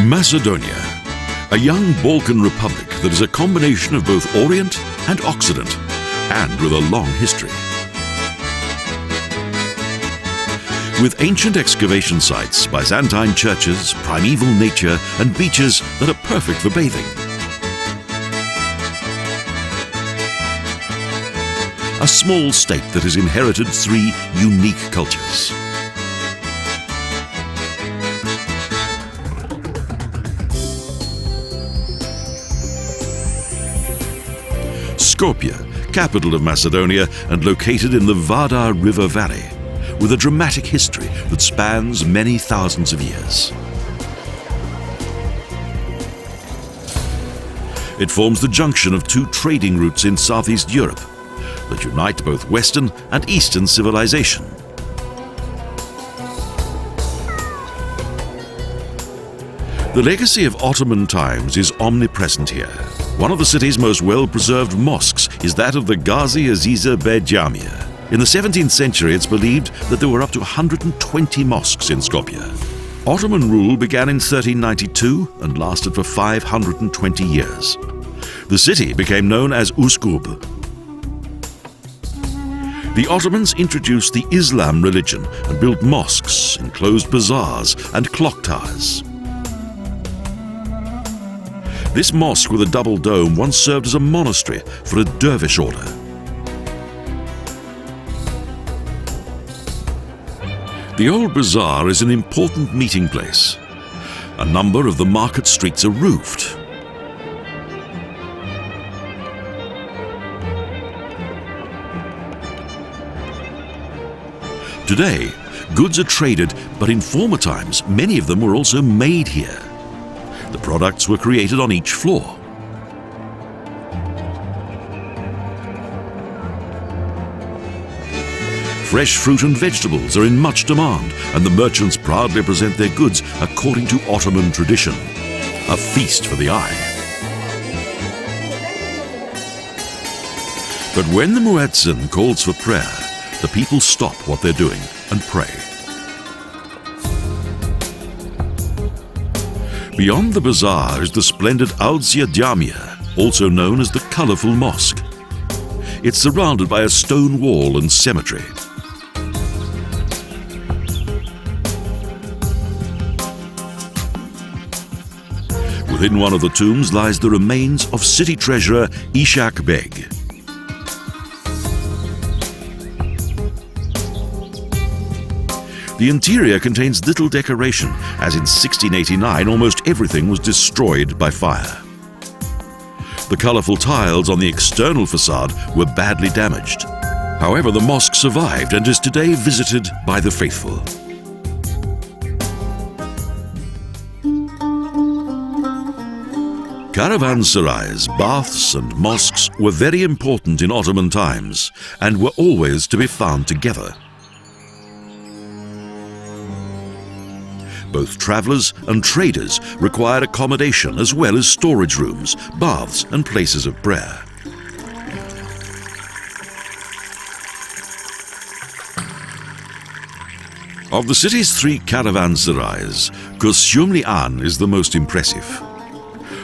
Macedonia, a young Balkan republic that is a combination of both Orient and Occident, and with a long history. With ancient excavation sites, Byzantine churches, primeval nature, and beaches that are perfect for bathing. A small state that has inherited three unique cultures. Skopje, capital of Macedonia and located in the Vardar River Valley, with a dramatic history that spans many thousands of years. It forms the junction of two trading routes in Southeast Europe that unite both Western and Eastern civilization. The legacy of Ottoman times is omnipresent here. One of the city's most well-preserved mosques is that of the Gazi-Isisa-Bey Djamia. In the 17th century, it's believed that there were up to 120 mosques in Skopje. Ottoman rule began in 1392 and lasted for 520 years. The city became known as Uskub. The Ottomans introduced the Islam religion and built mosques, enclosed bazaars, and clock towers. This mosque with a double dome once served as a monastery for a dervish order. The old bazaar is an important meeting place. A number of the market streets are roofed. Today, goods are traded, but in former times, many of them were also made here. The products were created on each floor. Fresh fruit and vegetables are in much demand, and the merchants proudly present their goods according to Ottoman tradition. A feast for the eye. But when the muezzin calls for prayer, the people stop what they're doing and pray. Beyond the bazaar is the splendid Audsia Djamia, also known as the Colourful Mosque. It's surrounded by a stone wall and cemetery. Within one of the tombs lies the remains of city treasurer Ishak Beg. The interior contains little decoration, as in 1689 almost everything was destroyed by fire. The colourful tiles on the external facade were badly damaged. However, the mosque survived and is today visited by the faithful. Caravanserais, baths and mosques were very important in Ottoman times and were always to be found together. Both travellers and traders required accommodation as well as storage rooms, baths and places of prayer. Of the city's three caravanserais, Kösyumli-An is the most impressive.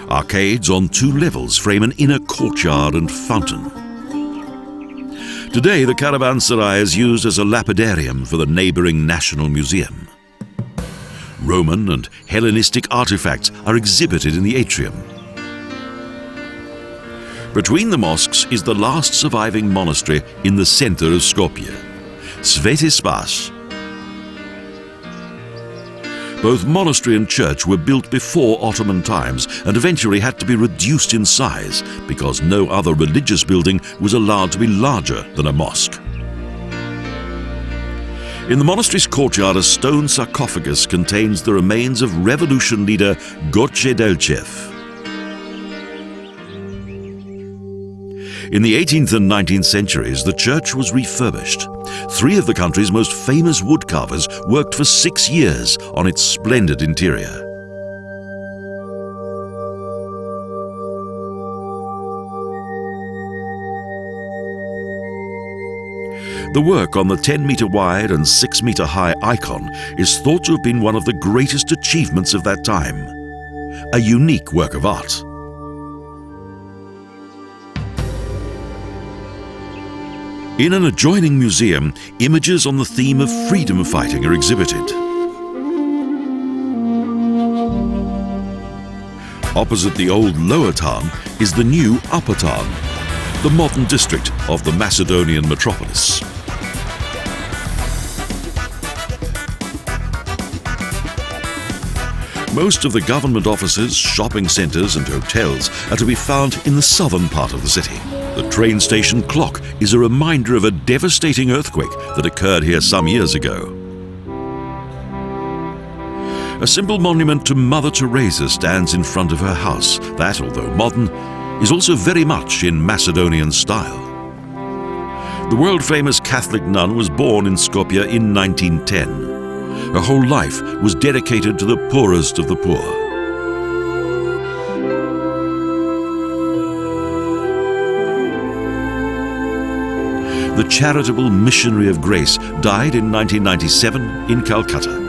Arcades on two levels frame an inner courtyard and fountain. Today, the caravanserai is used as a lapidarium for the neighbouring National Museum. Roman and Hellenistic artifacts are exhibited in the atrium. Between the mosques is the last surviving monastery in the center of Skopje, Sveti Spas. Both monastery and church were built before Ottoman times and eventually had to be reduced in size because no other religious building was allowed to be larger than a mosque. In the monastery's courtyard, a stone sarcophagus contains the remains of revolution leader Gorce Delchev. In the 18th and 19th centuries, the church was refurbished. Three of the country's most famous woodcarvers worked for 6 years on its splendid interior. The work on the 10-meter wide and 6-meter high icon is thought to have been one of the greatest achievements of that time. a unique work of art. In an adjoining museum, images on the theme of freedom fighting are exhibited. Opposite the old Lower Town is the new Upper Town, the modern district of the Macedonian metropolis. Most of the government offices, shopping centres and hotels are to be found in the southern part of the city. The train station clock is a reminder of a devastating earthquake that occurred here some years ago. A simple monument to Mother Teresa stands in front of her house that, although modern, is also very much in Macedonian style. The world-famous Catholic nun was born in Skopje in 1910. Her whole life was dedicated to the poorest of the poor. The charitable missionary of grace died in 1997 in Calcutta.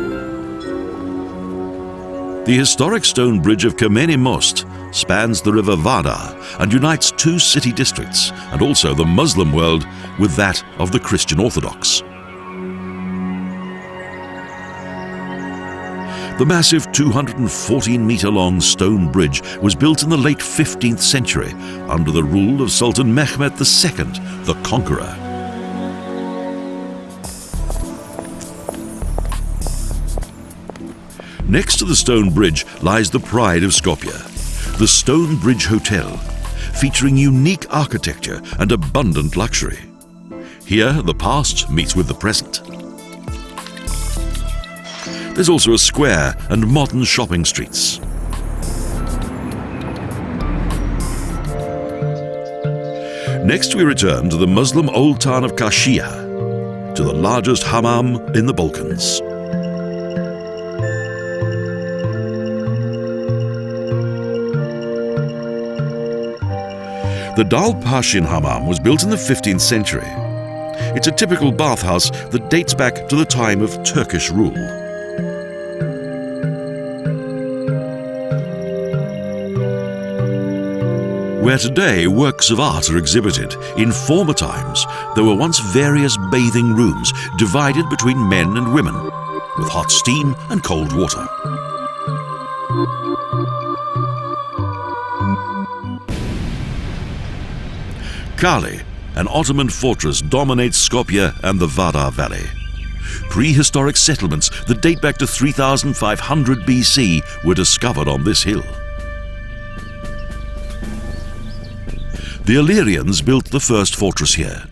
The historic stone bridge of Kameni Most spans the river Vardar and unites two city districts and also the Muslim world with that of the Christian Orthodox. The massive 214-metre-long stone bridge was built in the late 15th century under the rule of Sultan Mehmed II, the Conqueror. Next to the stone bridge lies the pride of Skopje, the Stone Bridge Hotel, featuring unique architecture and abundant luxury. Here, the past meets with the present. There's also a square and modern shopping streets. Next we return to the Muslim old town of Kashia, to the largest hammam in the Balkans. The Dalpashin hammam was built in the 15th century. It's a typical bathhouse that dates back to the time of Turkish rule. Where today works of art are exhibited, in former times there were once various bathing rooms divided between men and women, with hot steam and cold water. Kale, an Ottoman fortress, dominates Skopje and the Vardar Valley. Prehistoric settlements that date back to 3500 BC were discovered on this hill. The Illyrians built the first fortress here,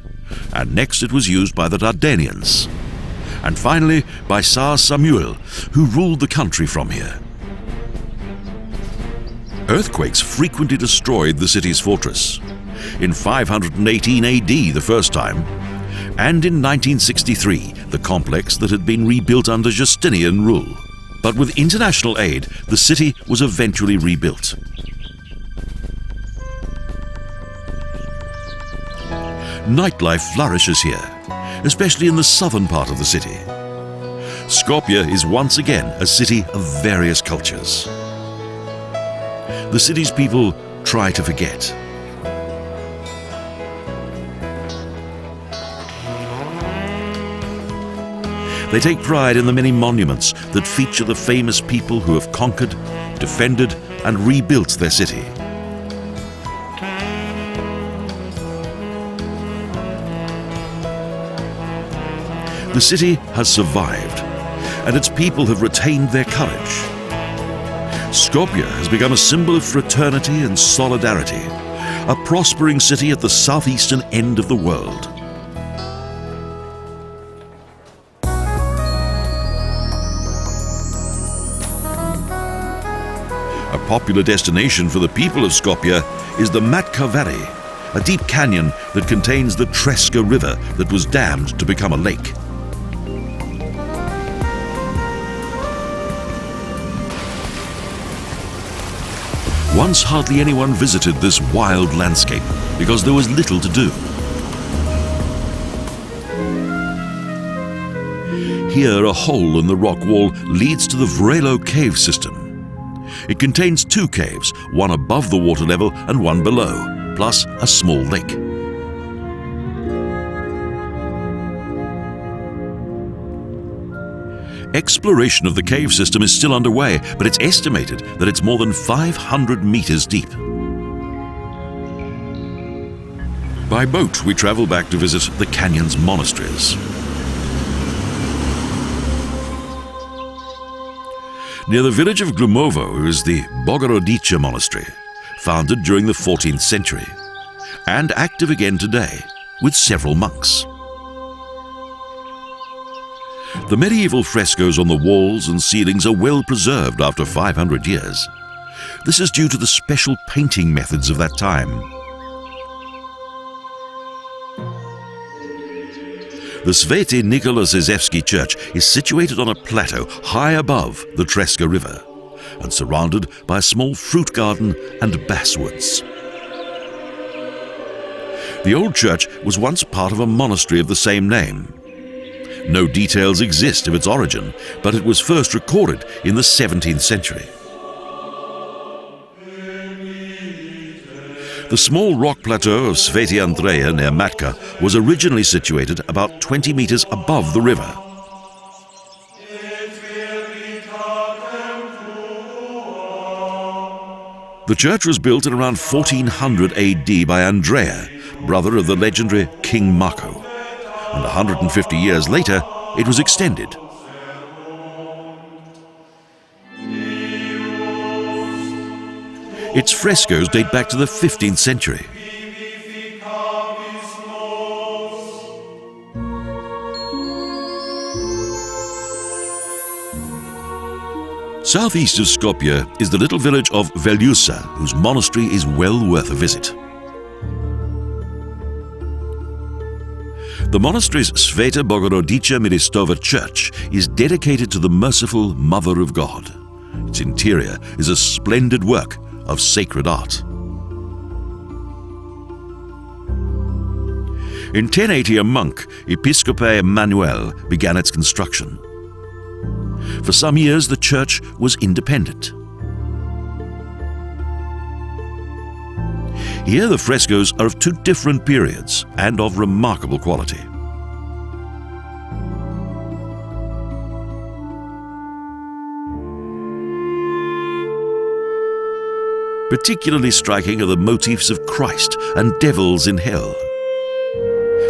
and next it was used by the Dardanians, and finally by Tsar Samuil, who ruled the country from here. Earthquakes frequently destroyed the city's fortress. In 518 AD the first time, and in 1963 the complex that had been rebuilt under Justinian rule. But with international aid, the city was eventually rebuilt. Nightlife flourishes here, especially in the southern part of the city. Skopje is once again a city of various cultures. The city's people try to forget. They take pride in the many monuments that feature the famous people who have conquered, defended, and rebuilt their city. The city has survived, and its people have retained their courage. Skopje has become a symbol of fraternity and solidarity, a prospering city at the southeastern end of the world. A popular destination for the people of Skopje is the Matka Valley, a deep canyon that contains the Treska River that was dammed to become a lake. Once hardly anyone visited this wild landscape because there was little to do. Here, a hole in the rock wall leads to the Vrelo cave system. It contains two caves, one above the water level and one below, plus a small lake. Exploration of the cave system is still underway, but it's estimated that it's more than 500 meters deep. By boat, we travel back to visit the canyon's monasteries. Near the village of Glumovo is the Bogorodica Monastery, founded during the 14th century, and active again today, with several monks. The medieval frescoes on the walls and ceilings are well preserved after 500 years. This is due to the special painting methods of that time. The Sveti Nikola Zizevsky Church is situated on a plateau high above the Treska River and surrounded by a small fruit garden and basswoods. The old church was once part of a monastery of the same name. No details exist of its origin, but it was first recorded in the 17th century. The small rock plateau of Sveti Andreea near Matka was originally situated about 20 meters above the river. The church was built in around 1400 AD by Andrea, brother of the legendary King Marco, and 150 years later it was extended. Its frescoes date back to the 15th century. Southeast of Skopje is the little village of Veljusa, whose monastery is well worth a visit. The monastery's Sveta Bogorodica Milistova Church is dedicated to the merciful Mother of God. Its interior is a splendid work of sacred art. In 1080, a monk, Episcope Manuel, began its construction. For some years, the church was independent. Here, the frescoes are of two different periods and of remarkable quality. Particularly striking are the motifs of Christ and devils in hell.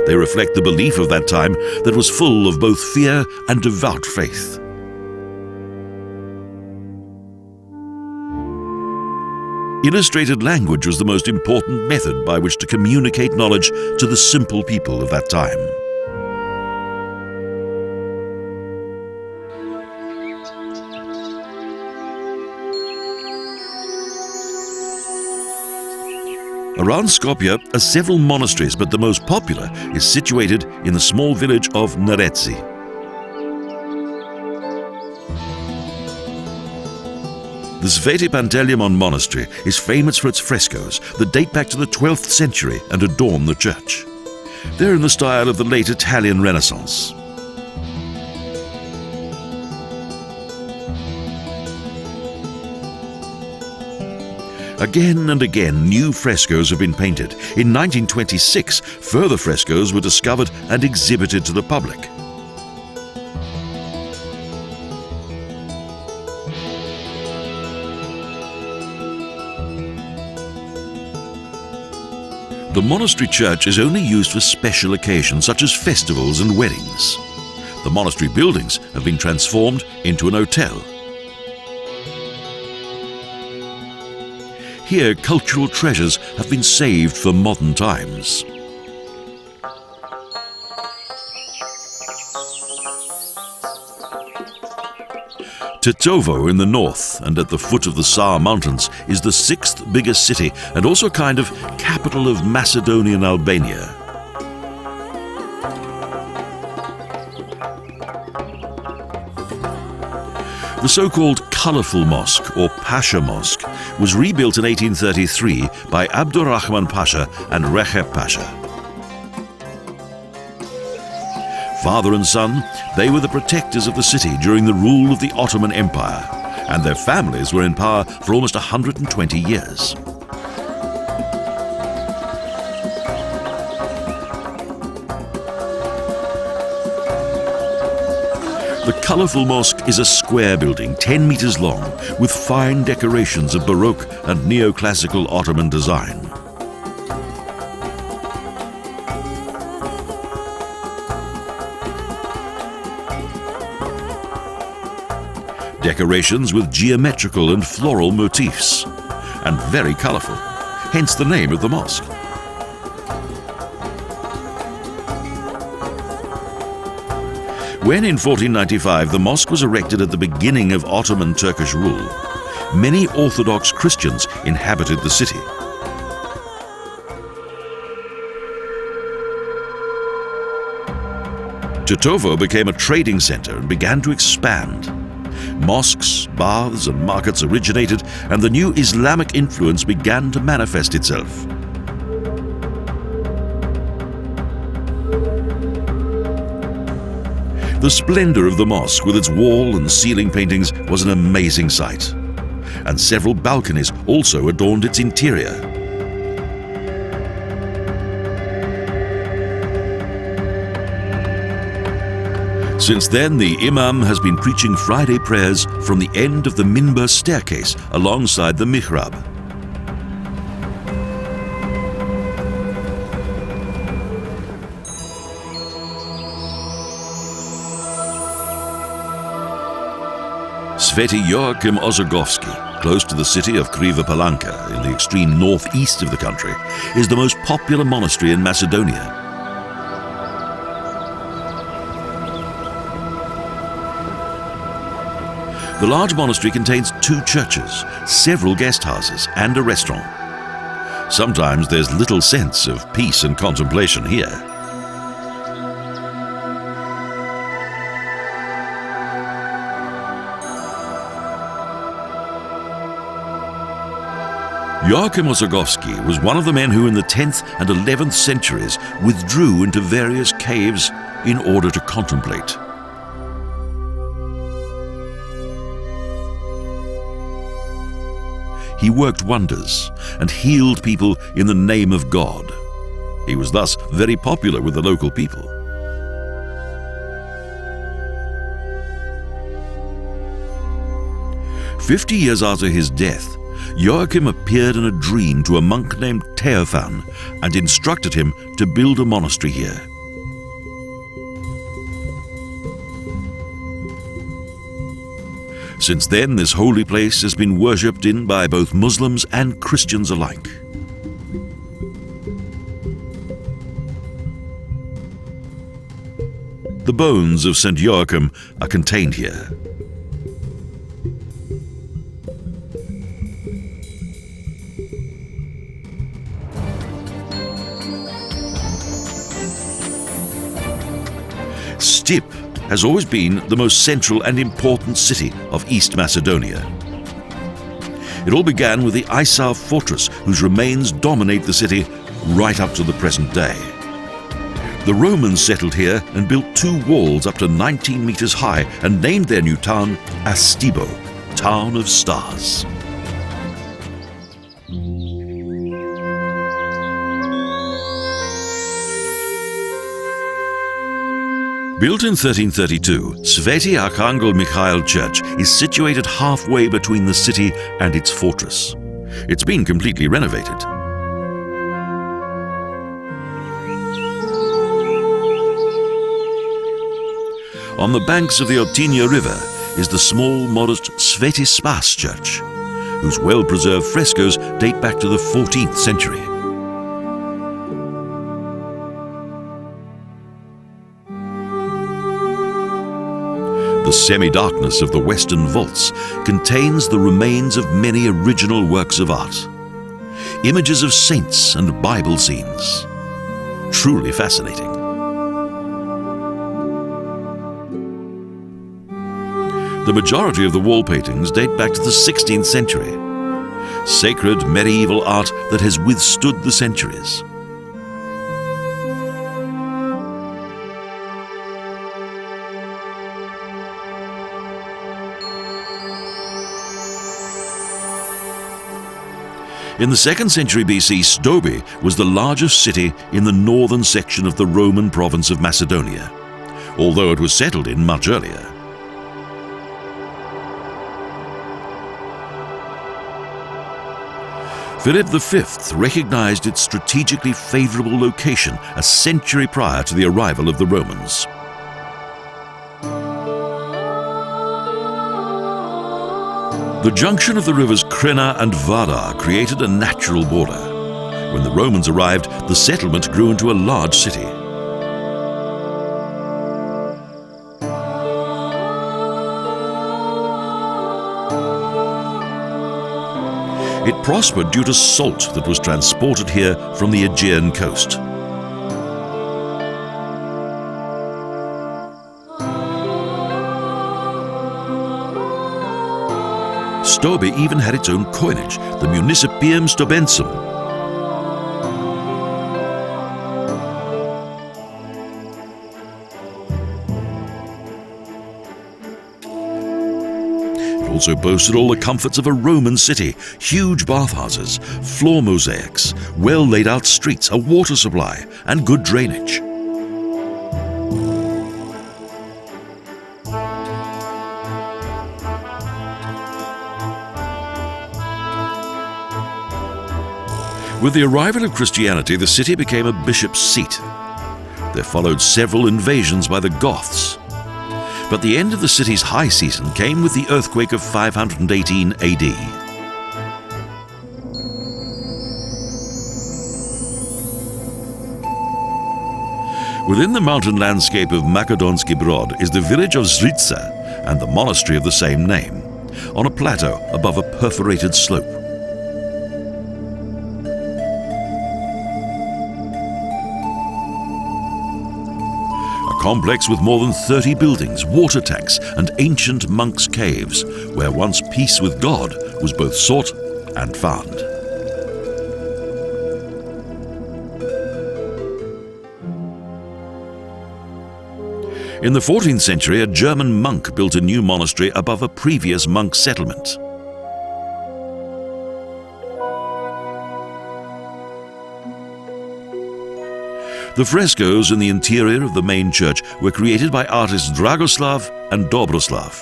They reflect the belief of that time that was full of both fear and devout faith. Illustrated language was the most important method by which to communicate knowledge to the simple people of that time. Around Skopje are several monasteries, but the most popular is situated in the small village of Neretzi. The Sveti Panteleimon Monastery is famous for its frescoes that date back to the 12th century and adorn the church. They're in the style of the late Italian Renaissance. Again and again, new frescoes have been painted. In 1926, further frescoes were discovered and exhibited to the public. The monastery church is only used for special occasions such as festivals and weddings. The monastery buildings have been transformed into an hotel. Here, cultural treasures have been saved for modern times. Tetovo in the north and at the foot of the Sar Mountains is the 6th biggest city and also a kind of capital of Macedonian Albania. The so-called Colourful Mosque, or Pasha Mosque, was rebuilt in 1833 by Abdurrahman Pasha and Recep Pasha. Father and son, they were the protectors of the city during the rule of the Ottoman Empire, and their families were in power for almost 120 years. The Colourful Mosque is a square building 10 meters long with fine decorations of Baroque and neoclassical Ottoman design. Decorations with geometrical and floral motifs, and very colourful, hence the name of the mosque. When in 1495 the mosque was erected at the beginning of Ottoman Turkish rule, many Orthodox Christians inhabited the city. Tetovo became a trading center and began to expand. Mosques, baths and markets originated, and the new Islamic influence began to manifest itself. The splendor of the mosque with its wall and ceiling paintings was an amazing sight, and several balconies also adorned its interior. Since then, the Imam has been preaching Friday prayers from the end of the minbar staircase alongside the mihrab. Sveti Joachim Osogowski, close to the city of Kriva Palanka in the extreme northeast of the country, is the most popular monastery in Macedonia. The large monastery contains 2 churches, several guest houses, and a restaurant. Sometimes there's little sense of peace and contemplation here. Joachim Osogowski was one of the men who in the 10th and 11th centuries withdrew into various caves in order to contemplate. He worked wonders and healed people in the name of God. He was thus very popular with the local people. "50 years after his death, Joachim appeared in a dream to a monk named Theophan and instructed him to build a monastery here. Since then, this holy place has been worshipped in by both Muslims and Christians alike. The bones of St. Joachim are contained here. Stip has always been the most central and important city of East Macedonia. It all began with the Isar fortress, whose remains dominate the city right up to the present day. The Romans settled here and built 2 walls up to 19 meters high and named their new town Astibo, Town of Stars. Built in 1332, Sveti Archangel Mikhail Church is situated halfway between the city and its fortress. It's been completely renovated. On the banks of the Otinia River is the small, modest Sveti Spas Church, whose well-preserved frescoes date back to the 14th century. The semi-darkness of the western vaults contains the remains of many original works of art, images of saints and Bible scenes. Truly fascinating. The majority of the wall paintings date back to the 16th century. Sacred medieval art that has withstood the centuries. In the 2nd century BC, Skopje was the largest city in the northern section of the Roman province of Macedonia, although it was settled in much earlier. Philip V recognized its strategically favorable location a century prior to the arrival of the Romans. The junction of the rivers Krena and Vardar created a natural border. When the Romans arrived, the settlement grew into a large city. It prospered due to salt that was transported here from the Aegean coast. Skopje even had its own coinage, the Municipium Stobensum. It also boasted all the comforts of a Roman city: huge bathhouses, floor mosaics, well laid out streets, a water supply, and good drainage. With the arrival of Christianity, the city became a bishop's seat. There followed several invasions by the Goths. But the end of the city's high season came with the earthquake of 518 AD. Within the mountain landscape of Makedonski Brod is the village of Zrica and the monastery of the same name, on a plateau above a perforated slope. Complex with more than 30 buildings, water tanks, and ancient monks' caves, where once peace with God was both sought and found. In the 14th century, a German monk built a new monastery above a previous monk settlement. The frescoes in the interior of the main church were created by artists Dragoslav and Dobroslav.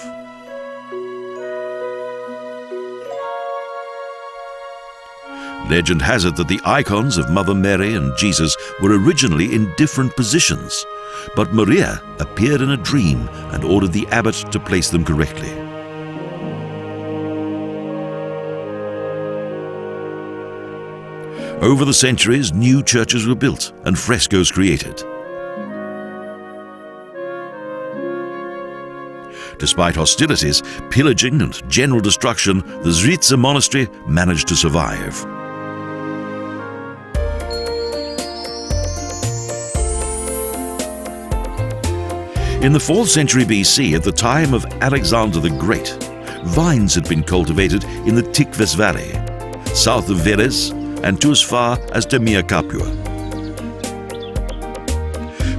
Legend has it that the icons of Mother Mary and Jesus were originally in different positions, but Maria appeared in a dream and ordered the abbot to place them correctly. Over the centuries, new churches were built and frescoes created. Despite hostilities, pillaging and general destruction, the Zrica monastery managed to survive. In the 4th century BC, at the time of Alexander the Great, vines had been cultivated in the Tikves Valley, south of Veles, and to as far as Djamia Capua.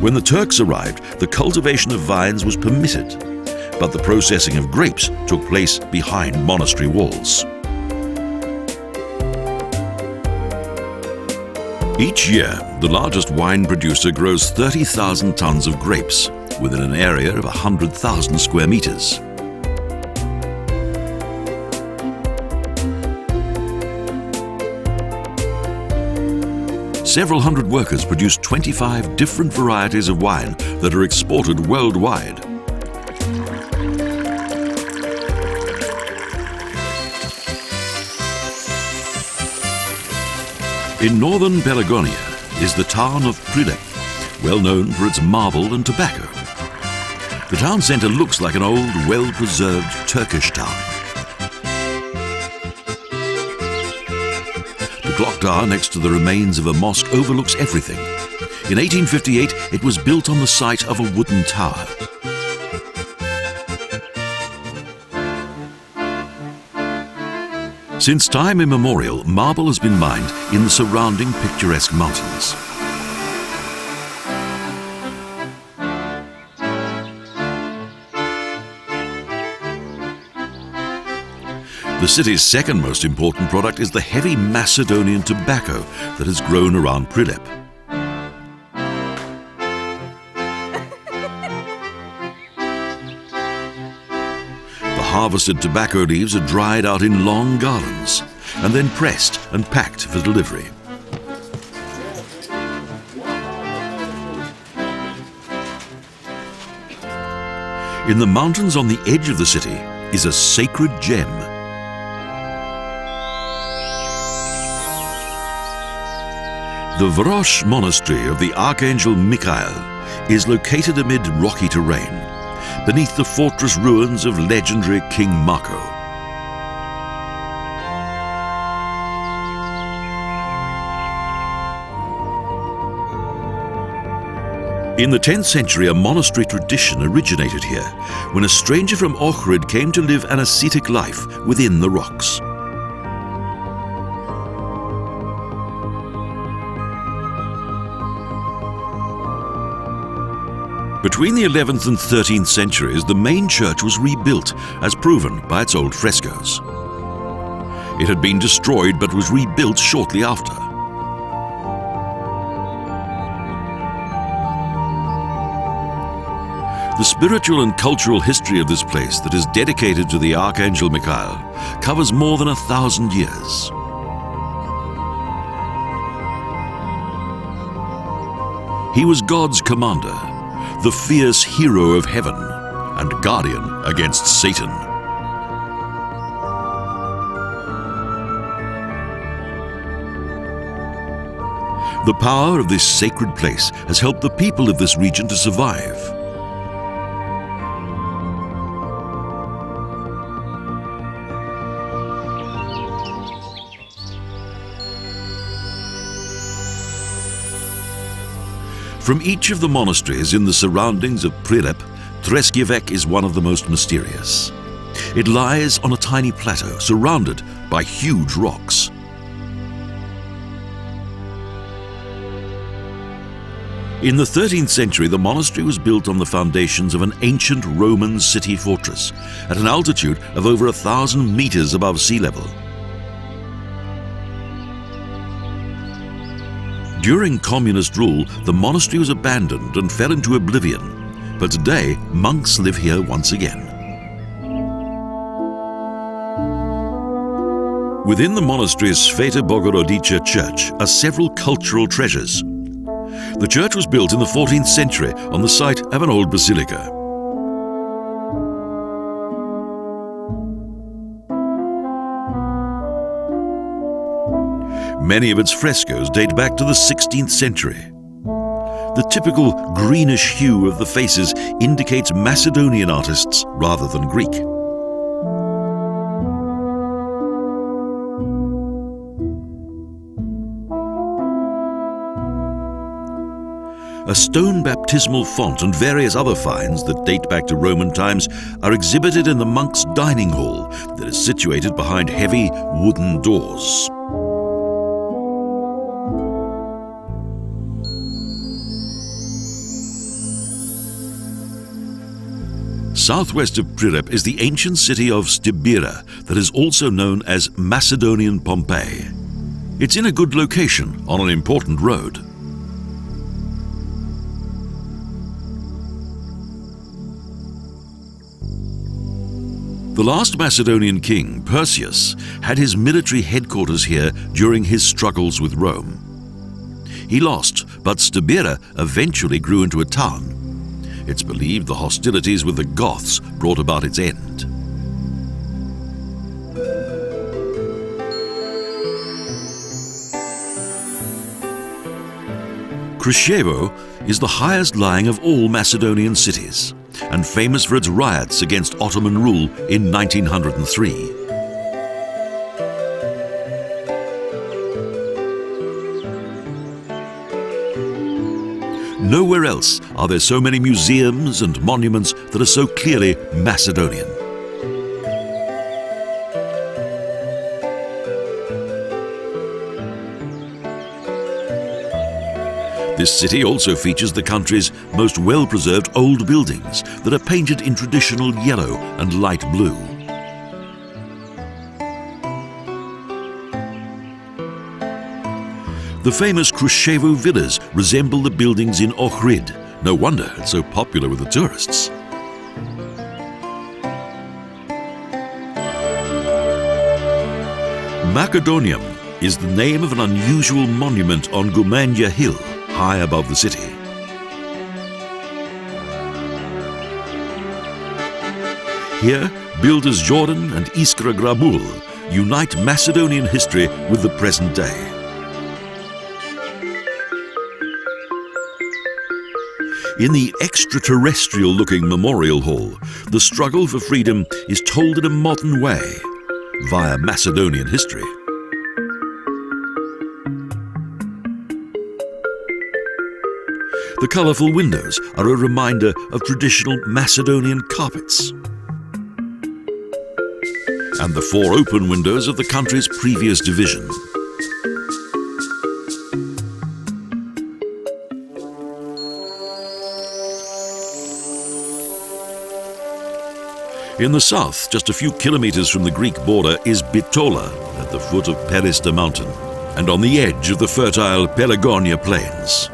When the Turks arrived, the cultivation of vines was permitted, but the processing of grapes took place behind monastery walls. Each year, the largest wine producer grows 30,000 tons of grapes within an area of 100,000 square meters. Several hundred workers produce 25 different varieties of wine that are exported worldwide. In northern Pelagonia is the town of Prilep, well known for its marble and tobacco. The town centre looks like an old, well-preserved Turkish town. The clock tower next to the remains of a mosque overlooks everything. In 1858, it was built on the site of a wooden tower. Since time immemorial, marble has been mined in the surrounding picturesque mountains. The city's second most important product is the heavy Macedonian tobacco that has grown around Prilep. The harvested tobacco leaves are dried out in long garlands and then pressed and packed for delivery. In the mountains on the edge of the city is a sacred gem. The Vardar Monastery of the Archangel Michael is located amid rocky terrain, beneath the fortress ruins of legendary King Marco. In the 10th century, a monastery tradition originated here, when a stranger from Ohrid came to live an ascetic life within the rocks. Between the 11th and 13th centuries, the main church was rebuilt, as proven by its old frescoes. It had been destroyed but was rebuilt shortly after. The spiritual and cultural history of this place that is dedicated to the Archangel Michael covers more than 1,000 years. He was God's commander, the fierce hero of heaven and guardian against Satan. The power of this sacred place has helped the people of this region to survive. From each of the monasteries in the surroundings of Prilep, Treskivek is one of the most mysterious. It lies on a tiny plateau surrounded by huge rocks. In the 13th century, the monastery was built on the foundations of an ancient Roman city fortress at an altitude of over 1,000 meters above sea level. During communist rule, the monastery was abandoned and fell into oblivion, but today monks live here once again. Within the monastery's Sveta Bogorodica church are several cultural treasures. The church was built in the 14th century on the site of an old basilica. Many of its frescoes date back to the 16th century. The typical greenish hue of the faces indicates Macedonian artists rather than Greek. A stone baptismal font and various other finds that date back to Roman times are exhibited in the monks' dining hall that is situated behind heavy wooden doors. Southwest of Prilep is the ancient city of Stibera that is also known as Macedonian Pompeii. It's in a good location on an important road. The last Macedonian king, Perseus, had his military headquarters here during his struggles with Rome. He lost, but Stibera eventually grew into a town. It's believed the hostilities with the Goths brought about its end. Krushevo is the highest lying of all Macedonian cities and famous for its riots against Ottoman rule in 1903. Nowhere else are there so many museums and monuments that are so clearly Macedonian. This city also features the country's most well-preserved old buildings that are painted in traditional yellow and light blue. The famous Kruševo villas resemble the buildings in Ohrid. No wonder it's so popular with the tourists. Macedonium is the name of an unusual monument on Gumanja Hill, high above the city. Here, builders Jordan and Iskra Grabul unite Macedonian history with the present day. In the extraterrestrial-looking memorial hall, the struggle for freedom is told in a modern way, via Macedonian history. The colourful windows are a reminder of traditional Macedonian carpets. And the four open windows of the country's previous division. In the south, just a few kilometers from the Greek border, is Bitola at the foot of Pelister Mountain and on the edge of the fertile Pelagonija Plains.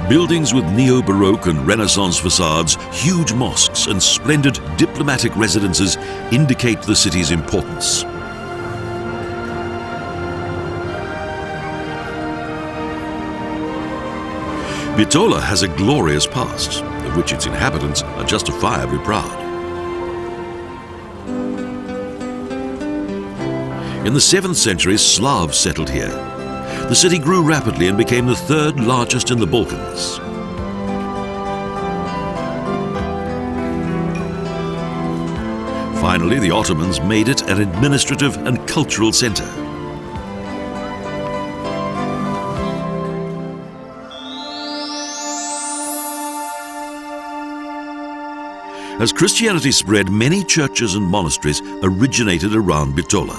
Buildings with Neo-Baroque and Renaissance facades, huge mosques and splendid diplomatic residences indicate the city's importance. Bitola has a glorious past, of which its inhabitants are justifiably proud. In the 7th century, Slavs settled here. The city grew rapidly and became the third largest in the Balkans. Finally, the Ottomans made it an administrative and cultural center. As Christianity spread, many churches and monasteries originated around Bitola.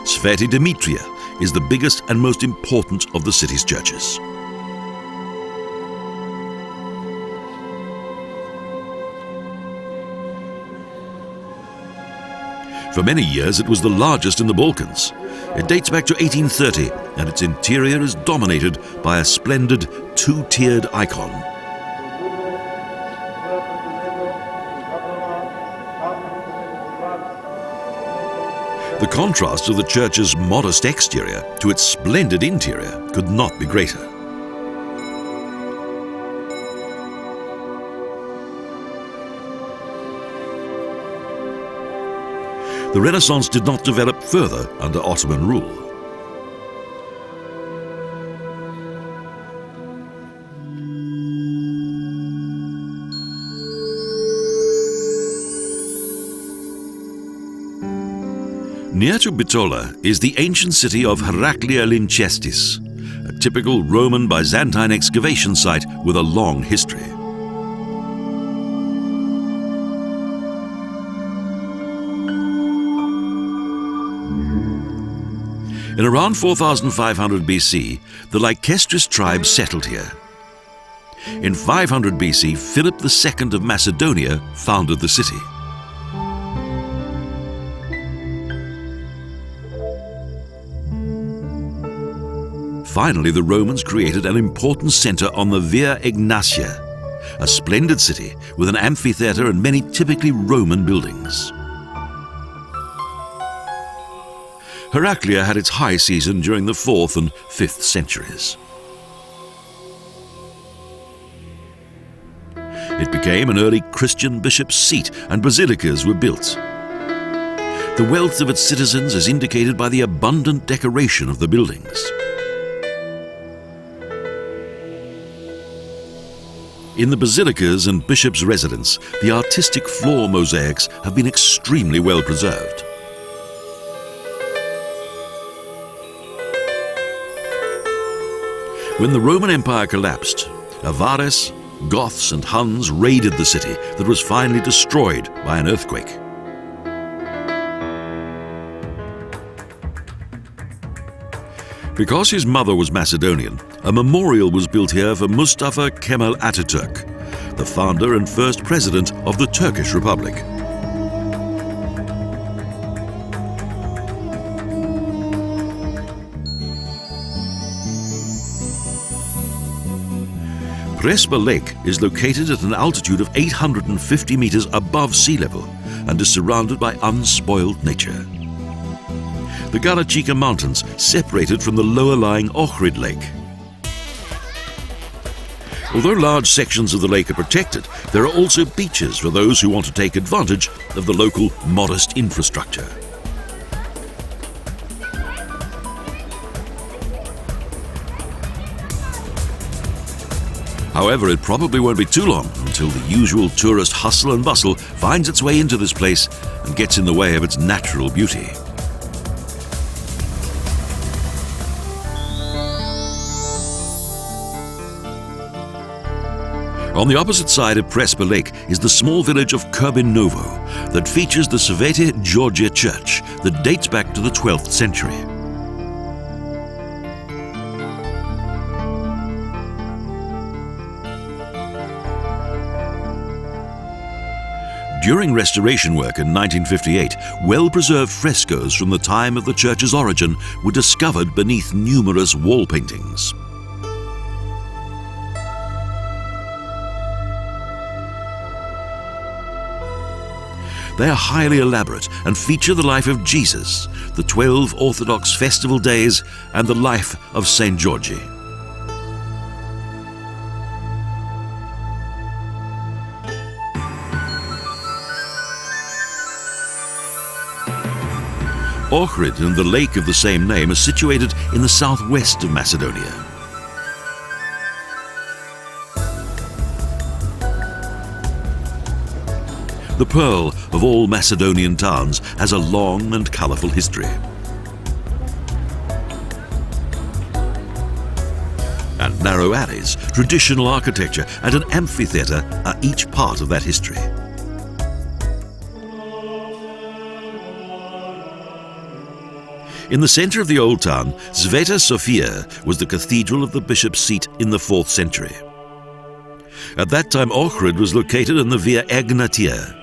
Sveti Demetria is the biggest and most important of the city's churches. For many years it was the largest in the Balkans. It dates back to 1830 and its interior is dominated by a splendid two-tiered icon. The contrast of the church's modest exterior to its splendid interior could not be greater. The Renaissance did not develop further under Ottoman rule. Near to Bitola is the ancient city of Heraclea Lyncestis, a typical Roman Byzantine excavation site with a long history. In around 4500 BC, the Lycestris tribe settled here. In 500 BC, Philip II of Macedonia founded the city. Finally, the Romans created an important center on the Via Egnatia, a splendid city with an amphitheater and many typically Roman buildings. Heraclea had its high season during the 4th and 5th centuries. It became an early Christian bishop's seat and basilicas were built. The wealth of its citizens is indicated by the abundant decoration of the buildings. In the basilicas and bishops' residence, the artistic floor mosaics have been extremely well preserved. When the Roman Empire collapsed, Avares, Goths and Huns raided the city that was finally destroyed by an earthquake. Because his mother was Macedonian, a memorial was built here for Mustafa Kemal Atatürk, the founder and first president of the Turkish Republic. Prespa Lake is located at an altitude of 850 meters above sea level and is surrounded by unspoiled nature. The Garachica Mountains separated from the lower-lying Ohrid Lake. Although large sections of the lake are protected, there are also beaches for those who want to take advantage of the local modest infrastructure. However, it probably won't be too long until the usual tourist hustle and bustle finds its way into this place and gets in the way of its natural beauty. On the opposite side of Prespa Lake is the small village of Caravanserai that features the Svete Georgia Church that dates back to the 12th century. During restoration work in 1958, well-preserved frescoes from the time of the church's origin were discovered beneath numerous wall paintings. They are highly elaborate and feature the life of Jesus, the 12 Orthodox festival days, and the life of Saint Georgi. Ohrid and the lake of the same name are situated in the southwest of Macedonia. The pearl of all Macedonian towns has a long and colourful history. And narrow alleys, traditional architecture and an amphitheatre are each part of that history. In the centre of the old town, Sveta Sofia was the cathedral of the bishop's seat in the 4th century. At that time, Ohrid was located in the Via Egnatia.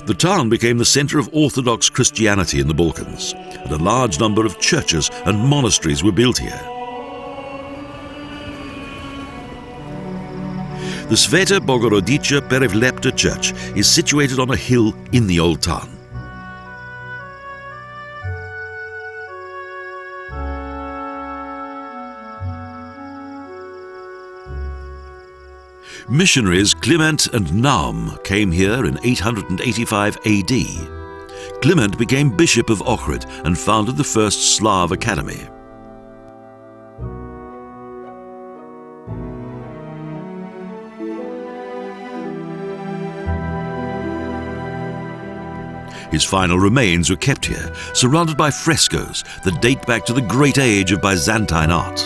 The town became the centre of Orthodox Christianity in the Balkans, and a large number of churches and monasteries were built here. The Sveta Bogorodica Prilep church is situated on a hill in the old town. Missionaries Clement and Naum came here in 885 AD. Clement became Bishop of Ohrid and founded the first Slav academy. His final remains were kept here, surrounded by frescoes that date back to the great age of Byzantine art.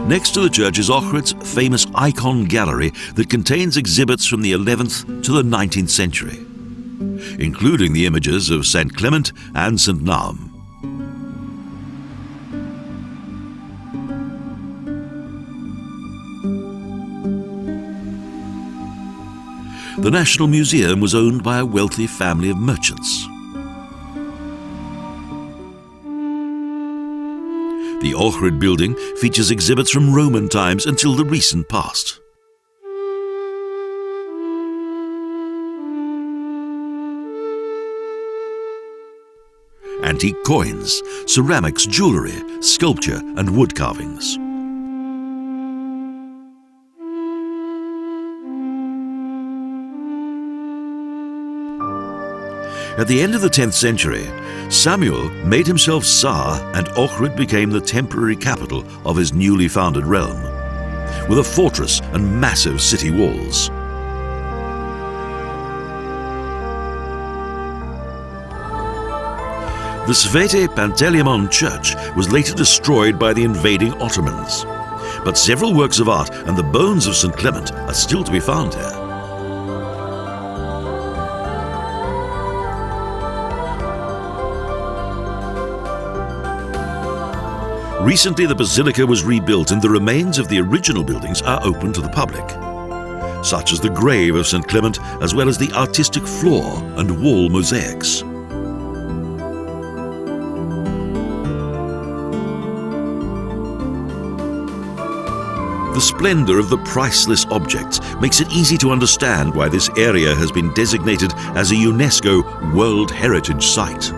Next to the church is Ohrid's famous icon gallery that contains exhibits from the 11th to the 19th century, including the images of St. Clement and St. Naum. The National Museum was owned by a wealthy family of merchants. The Ohrid building features exhibits from Roman times until the recent past. Antique coins, ceramics, jewellery, sculpture and wood carvings. At the end of the 10th century, Samuel made himself Tsar and Ohrid became the temporary capital of his newly founded realm, with a fortress and massive city walls. The Svete Panteleimon Church was later destroyed by the invading Ottomans, but several works of art and the bones of St. Clement are still to be found here. Recently, the basilica was rebuilt and the remains of the original buildings are open to the public. such as the grave of St. Clement, as well as the artistic floor and wall mosaics. The splendor of the priceless objects makes it easy to understand why this area has been designated as a UNESCO World Heritage Site.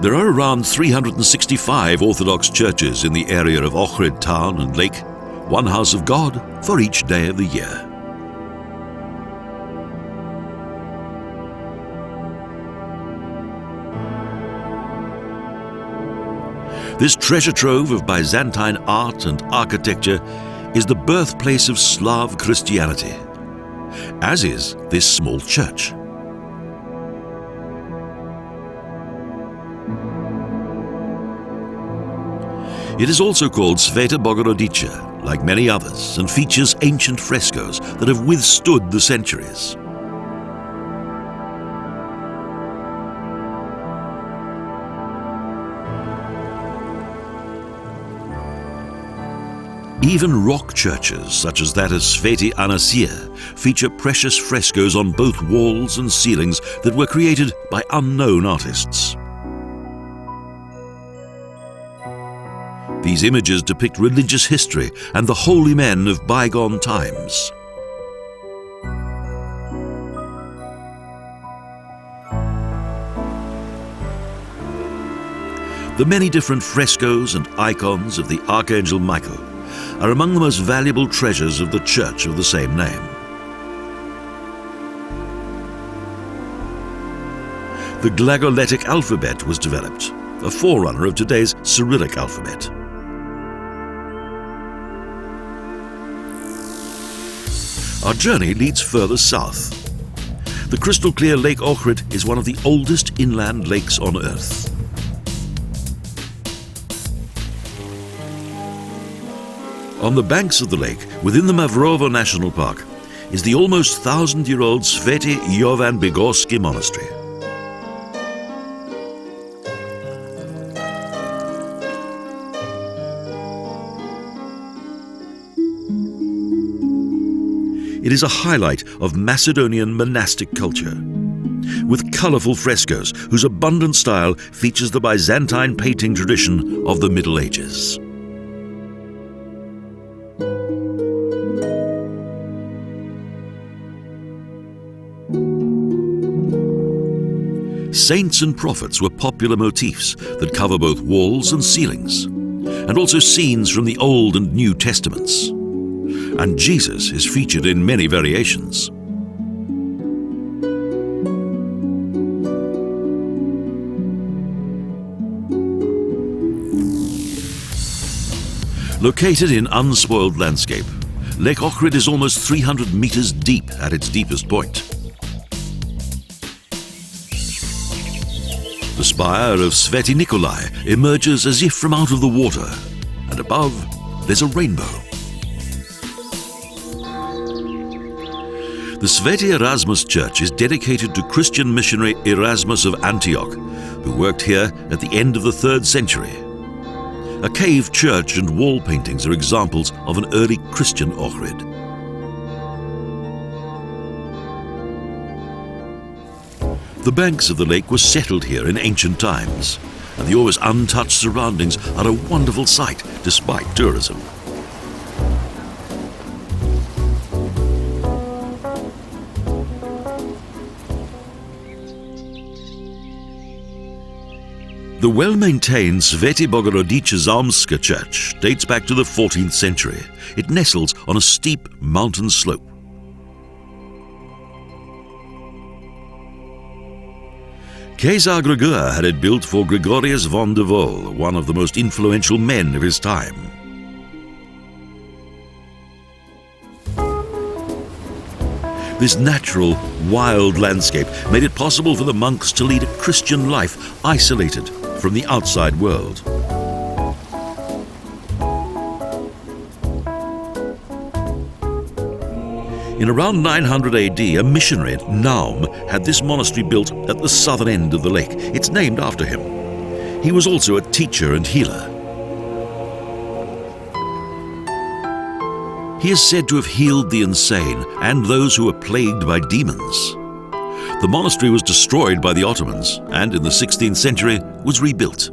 There are around 365 Orthodox churches in the area of Ohrid town and lake, one house of God for each day of the year. This treasure trove of Byzantine art and architecture is the birthplace of Slav Christianity, as is this small church. It is also called Sveta Bogorodica, like many others, and features ancient frescoes that have withstood the centuries. Even rock churches, such as that of Sveti Anasia, feature precious frescoes on both walls and ceilings that were created by unknown artists. These images depict religious history and the holy men of bygone times. The many different frescoes and icons of the Archangel Michael are among the most valuable treasures of the church of the same name. The Glagolitic Alphabet was developed, a forerunner of today's Cyrillic alphabet. Our journey leads further south. The crystal clear Lake Ohrid is one of the oldest inland lakes on Earth. On the banks of the lake, within the Mavrovo National Park, is the almost 1,000-year-old Sveti Jovan Bogorski Monastery. It is a highlight of Macedonian monastic culture, with colourful frescoes whose abundant style features the Byzantine painting tradition of the Middle Ages. Saints and prophets were popular motifs that cover both walls and ceilings, and also scenes from the Old and New Testaments. And Jesus is featured in many variations. Located in unspoiled landscape, Lake Ohrid is almost 300 meters deep at its deepest point. The spire of Sveti Nikolai emerges as if from out of the water, and above there's a rainbow. The Sveti Erasmus Church is dedicated to Christian missionary Erasmus of Antioch, who worked here at the end of the 3rd century. A cave church and wall paintings are examples of an early Christian Ohrid. The banks of the lake were settled here in ancient times, and the almost untouched surroundings are a wonderful sight despite tourism. The well-maintained Sveti Bogorodica Zamska church dates back to the 14th century. It nestles on a steep mountain slope. Caesar Gregor had it built for Gregorius von der Vole, one of the most influential men of his time. This natural, wild landscape made it possible for the monks to lead a Christian life isolated from the outside world. In around 900 AD, a missionary, Naum, had this monastery built at the southern end of the lake. It's named after him. He was also a teacher and healer. He is said to have healed the insane and those who were plagued by demons. The monastery was destroyed by the Ottomans and in the 16th century was rebuilt.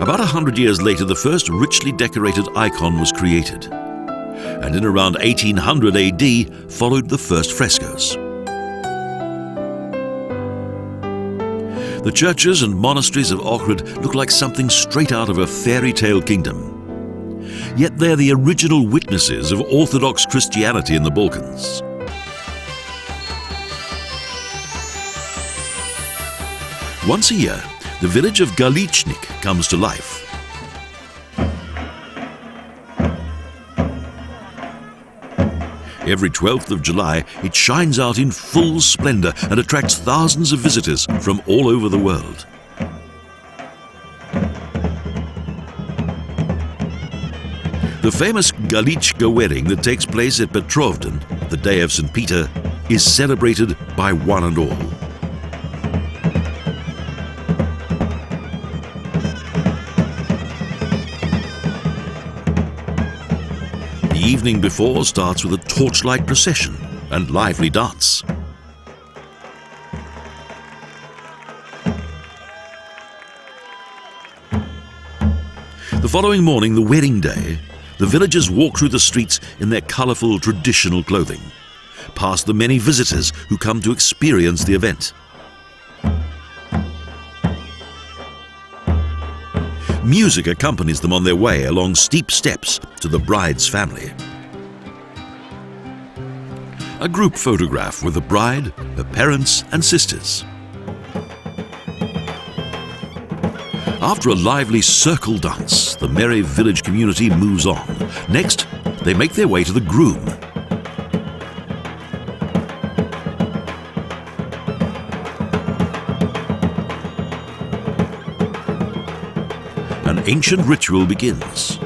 About 100 years later, the first richly decorated icon was created, and in around 1800 AD followed the first frescoes. The churches and monasteries of Ohrid look like something straight out of a fairy tale kingdom. Yet they're the original witnesses of Orthodox Christianity in the Balkans. Once a year, the village of Galicnik comes to life. Every 12th of July, it shines out in full splendor and attracts thousands of visitors from all over the world. The famous Goleta Wedding that takes place at Petrovden, the day of St. Peter, is celebrated by one and all. The evening before starts with a torchlight procession and lively dance. The following morning, the wedding day, the villagers walk through the streets in their colourful traditional clothing, past the many visitors who come to experience the event. Music accompanies them on their way along steep steps to the bride's family. A group photograph with the bride, her parents and sisters. After a lively circle dance, the merry village community moves on. Next, they make their way to the groom. An ancient ritual begins.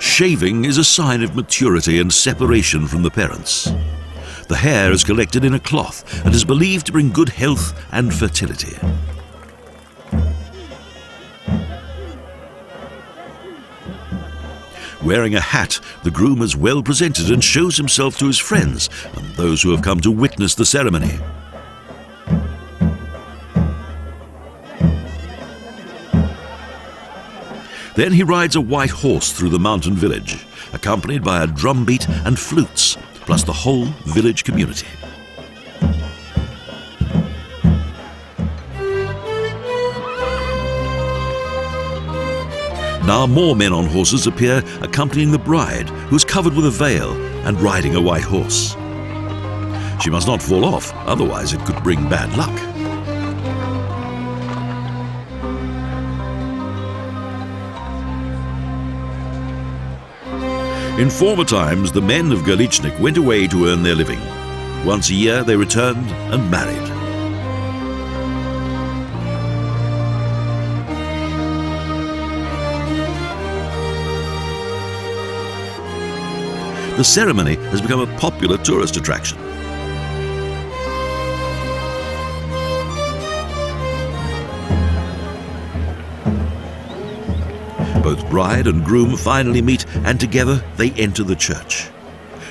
Shaving is a sign of maturity and separation from the parents. The hair is collected in a cloth and is believed to bring good health and fertility. Wearing a hat, the groom is well presented and shows himself to his friends and those who have come to witness the ceremony. Then he rides a white horse through the mountain village, accompanied by a drumbeat and flutes, plus the whole village community. Now more men on horses appear accompanying the bride, who is covered with a veil and riding a white horse. She must not fall off, otherwise it could bring bad luck. In former times, the men of Galicnik went away to earn their living. Once a year, they returned and married. The ceremony has become a popular tourist attraction. Both bride and groom finally meet, and together they enter the church.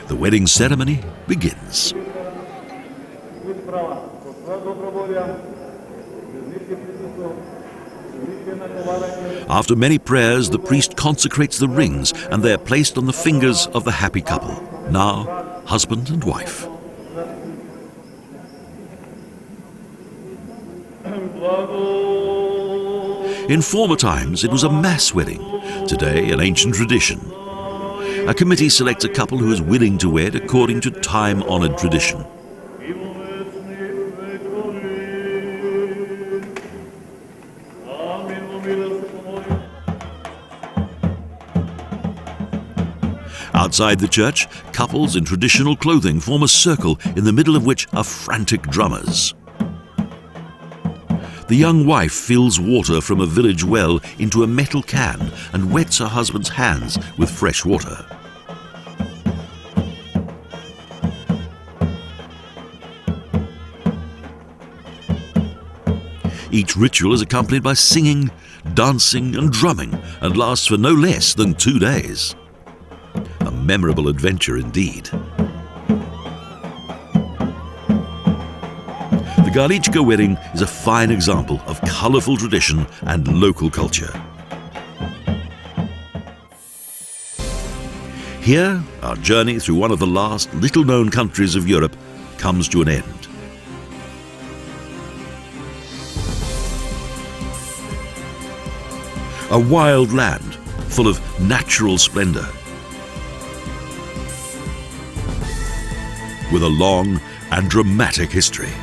The wedding ceremony begins. After many prayers, the priest consecrates the rings, and they are placed on the fingers of the happy couple, now husband and wife. In former times, it was a mass wedding, today an ancient tradition. A committee selects a couple who is willing to wed according to time-honored tradition. Outside the church, couples in traditional clothing form a circle in the middle of which are frantic drummers. The young wife fills water from a village well into a metal can and wets her husband's hands with fresh water. Each ritual is accompanied by singing, dancing and drumming and lasts for no less than 2 days. A memorable adventure indeed. The Glagolitic Wedding is a fine example of colourful tradition and local culture. Here, our journey through one of the last little-known countries of Europe comes to an end. A wild land full of natural splendour, with a long and dramatic history.